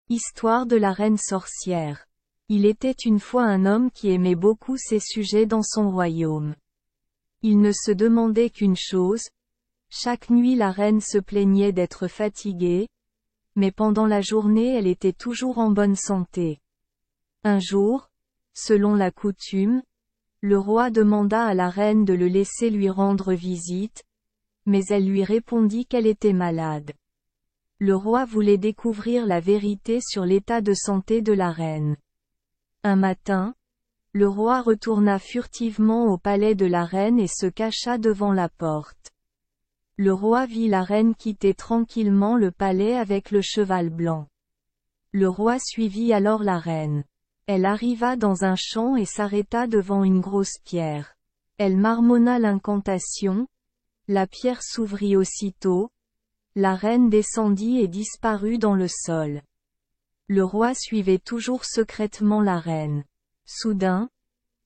Histoire de la reine sorcière. Il était une fois un homme qui aimait beaucoup ses sujets dans son royaume. Il ne se demandait qu'une chose. Chaque nuit la reine se plaignait d'être fatiguée, mais pendant la journée elle était toujours en bonne santé. Un jour, selon la coutume, le roi demanda à la reine de le laisser lui rendre visite, mais elle lui répondit qu'elle était malade. Le roi voulait découvrir la vérité sur l'état de santé de la reine. Un matin, le roi retourna furtivement au palais de la reine et se cacha devant la porte. Le roi vit la reine quitter tranquillement le palais avec le cheval blanc. Le roi suivit alors la reine. Elle arriva dans un champ et s'arrêta devant une grosse pierre. Elle marmonna l'incantation. La pierre s'ouvrit aussitôt. La reine descendit et disparut dans le sol. Le roi suivait toujours secrètement la reine. Soudain,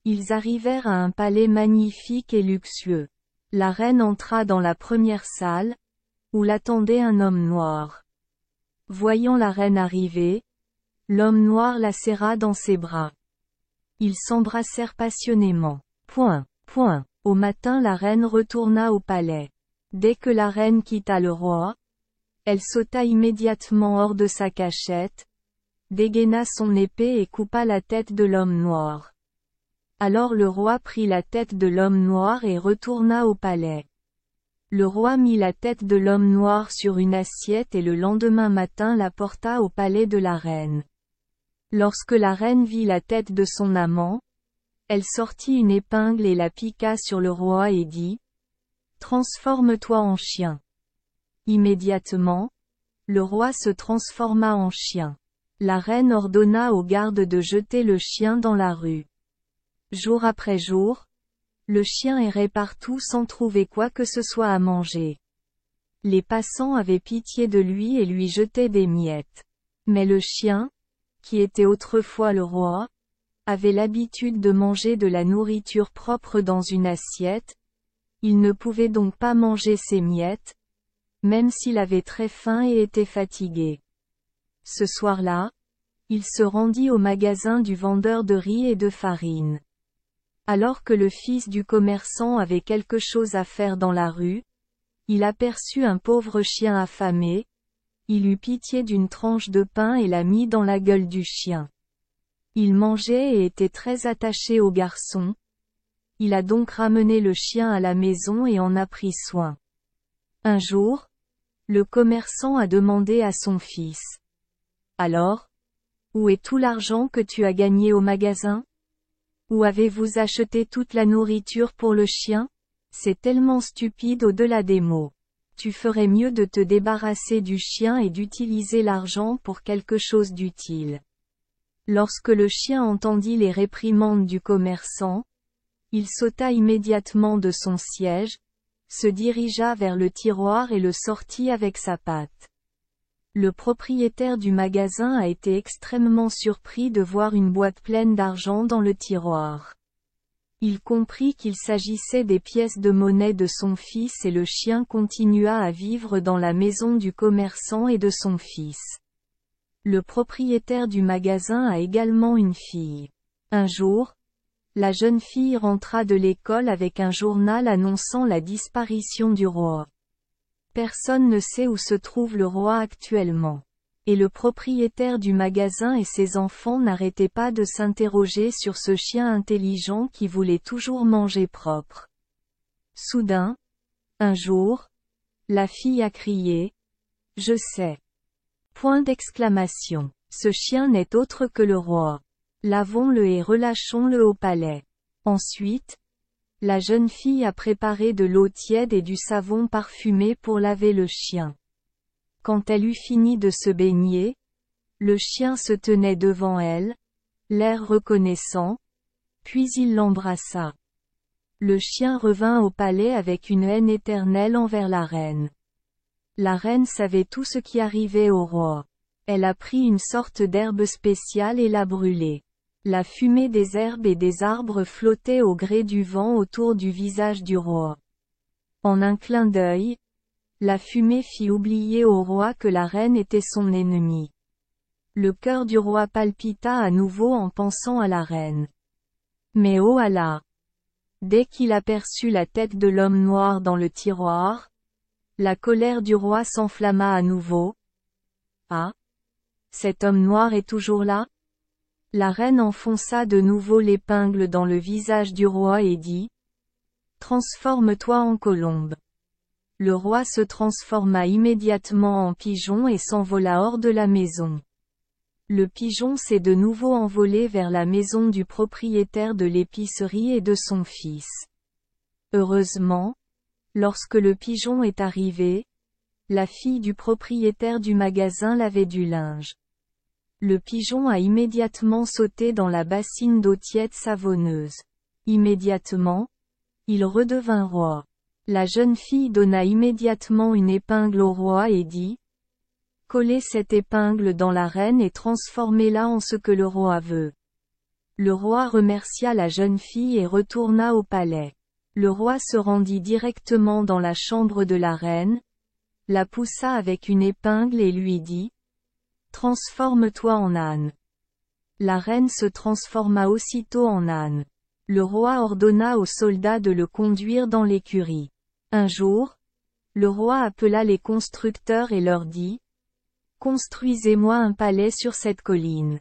ils arrivèrent à un palais magnifique et luxueux. La reine entra dans la première salle, où l'attendait un homme noir. Voyant la reine arriver, l'homme noir la serra dans ses bras. Ils s'embrassèrent passionnément. Au matin la reine retourna au palais. Dès que la reine quitta le roi, elle sauta immédiatement hors de sa cachette, dégaina son épée et coupa la tête de l'homme noir. Alors le roi prit la tête de l'homme noir et retourna au palais. Le roi mit la tête de l'homme noir sur une assiette et le lendemain matin la porta au palais de la reine. Lorsque la reine vit la tête de son amant, elle sortit une épingle et la piqua sur le roi et dit : « Transforme-toi en chien. » Immédiatement, le roi se transforma en chien. La reine ordonna aux gardes de jeter le chien dans la rue. Jour après jour, le chien errait partout sans trouver quoi que ce soit à manger. Les passants avaient pitié de lui et lui jetaient des miettes. Mais le chien, qui était autrefois le roi, avait l'habitude de manger de la nourriture propre dans une assiette. Il ne pouvait donc pas manger ses miettes, même s'il avait très faim et était fatigué. Ce soir-là, il se rendit au magasin du vendeur de riz et de farine. Alors que le fils du commerçant avait quelque chose à faire dans la rue, il aperçut un pauvre chien affamé. Il eut pitié d'une tranche de pain et la mit dans la gueule du chien. Il mangeait et était très attaché au garçon. Il a donc ramené le chien à la maison et en a pris soin. Un jour, le commerçant a demandé à son fils : « Alors, où est tout l'argent que tu as gagné au magasin ? Où avez-vous acheté toute la nourriture pour le chien ? C'est tellement stupide au-delà des mots. Tu ferais mieux de te débarrasser du chien et d'utiliser l'argent pour quelque chose d'utile. » Lorsque le chien entendit les réprimandes du commerçant, il sauta immédiatement de son siège, se dirigea vers le tiroir et le sortit avec sa patte. Le propriétaire du magasin a été extrêmement surpris de voir une boîte pleine d'argent dans le tiroir. Il comprit qu'il s'agissait des pièces de monnaie de son fils et le chien continua à vivre dans la maison du commerçant et de son fils. Le propriétaire du magasin a également une fille. Un jour, la jeune fille rentra de l'école avec un journal annonçant la disparition du roi. Personne ne sait où se trouve le roi actuellement. Et le propriétaire du magasin et ses enfants n'arrêtaient pas de s'interroger sur ce chien intelligent qui voulait toujours manger propre. Soudain, un jour, la fille a crié : « Je sais. ! » Ce chien n'est autre que le roi. Lavons-le et relâchons-le au palais. Ensuite, la jeune fille a préparé de l'eau tiède et du savon parfumé pour laver le chien. Quand elle eut fini de se baigner, le chien se tenait devant elle, l'air reconnaissant, puis il l'embrassa. Le chien revint au palais avec une haine éternelle envers la reine. La reine savait tout ce qui arrivait au roi. Elle a pris une sorte d'herbe spéciale et l'a brûlée. La fumée des herbes et des arbres flottait au gré du vent autour du visage du roi. En un clin d'œil, la fumée fit oublier au roi que la reine était son ennemie. Le cœur du roi palpita à nouveau en pensant à la reine. Mais oh Allah! Dès qu'il aperçut la tête de l'homme noir dans le tiroir, la colère du roi s'enflamma à nouveau. Ah! Cet homme noir est toujours là? La reine enfonça de nouveau l'épingle dans le visage du roi et dit: Transforme-toi en colombe. Le roi se transforma immédiatement en pigeon et s'envola hors de la maison. Le pigeon s'est de nouveau envolé vers la maison du propriétaire de l'épicerie et de son fils. Heureusement, lorsque le pigeon est arrivé, la fille du propriétaire du magasin lavait du linge. Le pigeon a immédiatement sauté dans la bassine d'eau tiède savonneuse. Immédiatement, il redevint roi. La jeune fille donna immédiatement une épingle au roi et dit: Collez cette épingle dans la reine et transformez-la en ce que le roi veut. Le roi remercia la jeune fille et retourna au palais. Le roi se rendit directement dans la chambre de la reine, la poussa avec une épingle et lui dit: Transforme-toi en âne. La reine se transforma aussitôt en âne. Le roi ordonna aux soldats de le conduire dans l'écurie. Un jour, le roi appela les constructeurs et leur dit: Construisez-moi un palais sur cette colline.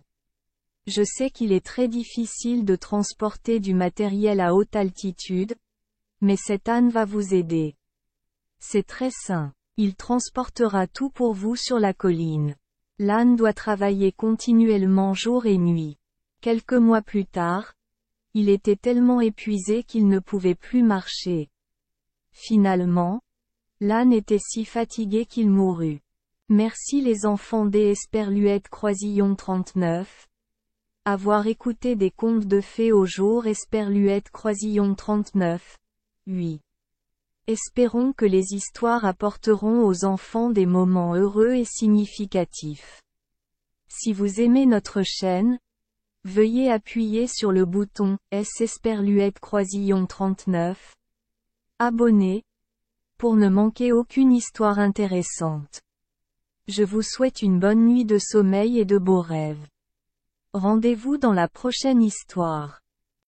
Je sais qu'il est très difficile de transporter du matériel à haute altitude, mais cet âne va vous aider. C'est très sain. Il transportera tout pour vous sur la colline. L'âne doit travailler continuellement jour et nuit. Quelques mois plus tard, il était tellement épuisé qu'il ne pouvait plus marcher. Finalement, l'âne était si fatigué qu'il mourut. Merci les enfants des Esperluette Croisillon 39. Avoir écouté des contes de fées au jour Esperluette Croisillon 39. 8. Espérons que les histoires apporteront aux enfants des moments heureux et significatifs. Si vous aimez notre chaîne, veuillez appuyer sur le bouton S Esperluette Croisillon 39. Abonner, pour ne manquer aucune histoire intéressante. Je vous souhaite une bonne nuit de sommeil et de beaux rêves. Rendez-vous dans la prochaine histoire.